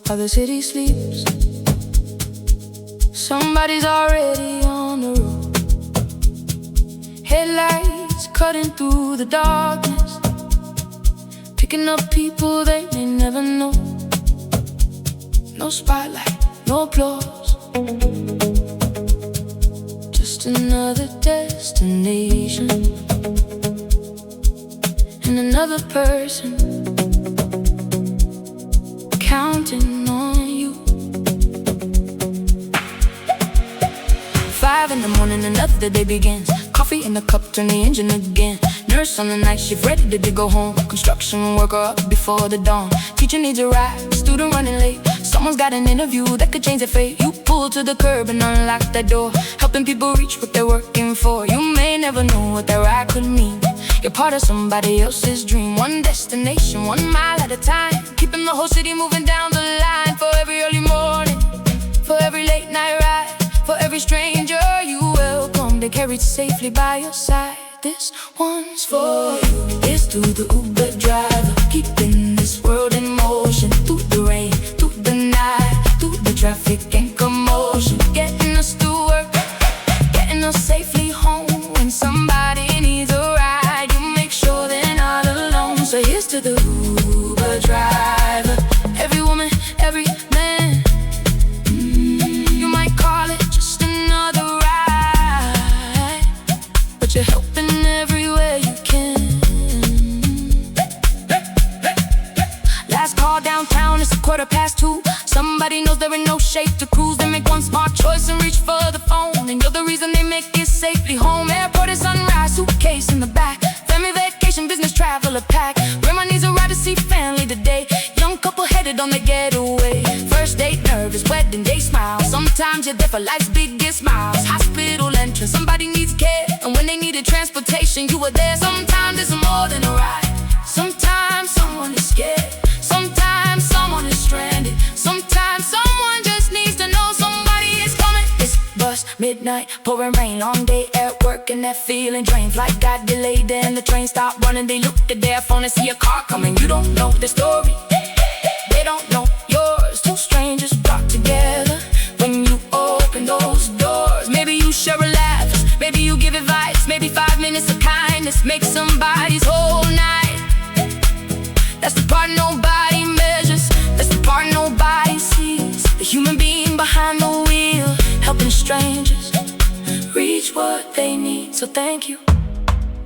while the city sleeps. Somebody's already on the road, headlights cutting through the darkness, picking up people they may never know. No spotlight, no applause, just another destination and another person counting on you. 5 in the morning, another day begins. Coffee in the cup, turn the engine again. Nurse on the night shift, ready to go home. Construction worker up before the dawn. Teacher needs a ride, student running late. Someone's got an interview that could change their fate. You pull to the curb and unlock that door, helping people reach what they're working for. You may never know what that ride could mean. You're part of somebody else's dream. One destination, 1 mile at a time, keeping the whole city moving down the line. For every early morning, for every late night ride, for every stranger you welcomed and carried safely by your side. This one's for you. Here's to the Uber driver, keeping this world in motion. Through the rain, through the night, through the traffic and commotion, getting us to work, getting us safely home. When somebody needs a ride, you make sure they're not alone. So here's to the Uber driver, every woman, every man. You might call it just another ride, but you're helping everywhere you can. Last call downtown, it's 2:15. Somebody knows they're in no shape to cruise. They make one smart choice and reach for the phone, and you're the reason they make it safely home. Airport at sunrise, suitcase in the back, family vacation, business traveler pack. Grandma needs a ride to see family today. Young couple headed on their getaway. First date nervous, wedding day smile. Sometimes you're there for life's biggest miles. Hospital entrance, somebody needs care, and when they needed transportation, you were there. Sometimes it's more than a ride, sometimes someone is scared, sometimes someone is stranded, sometimes someone just needs to know somebody is coming. It's bus, midnight, pouring rain, long day at work and that feeling drained. Flight got delayed, then the train stopped running. They looked at their phone and see a car coming. You don't know their story, they don't know yours. Two strangers brought together when you open those doors. Maybe you share a laugh, maybe you give advice, maybe 5 minutes of kindness makes somebody's whole night. That's the part nobody measures, that's the part nobody sees. The human being behind the wheel, helping strangers reach what they need. So thank you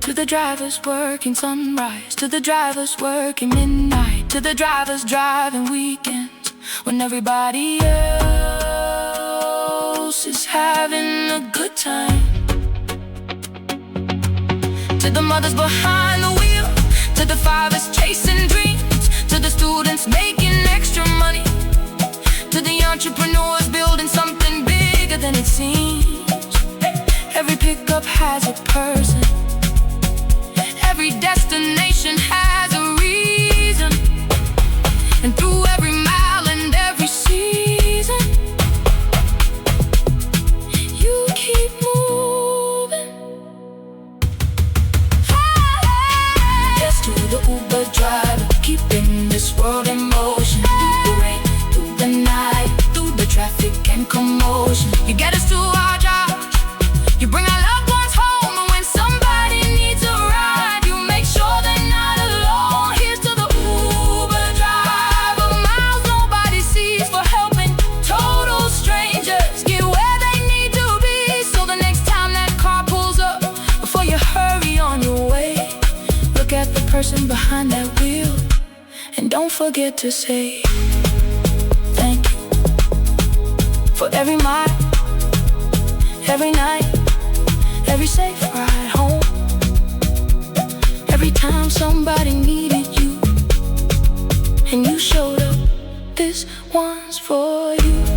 to the drivers working sunrise, to the drivers working midnight, to the drivers driving weekends when everybody else is having a good time. To the mothers behind the wheel, to the fathers chasing dreams, to the students making extra money, to the entrepreneurs building something bigger than it seems. Every pickup has a person, every destination has a reason, and through every mile and every season, you keep moving. Yes to the Uber driver, keeping this world in motion. Through the rain, through the night, through the traffic and commotion, you get us to our jobs, you bring our loved ones home, and when somebody needs a ride, you make sure they're not alone. Here's to the Uber driver, miles nobody sees, for helping total strangers get where they need to be. So the next time that car pulls up, before you hurry on your way, look at the person behind that wheel, and don't forget to say thank you for every mile, every night, every safe ride home, every time somebody needed you and you showed up. This one's for you.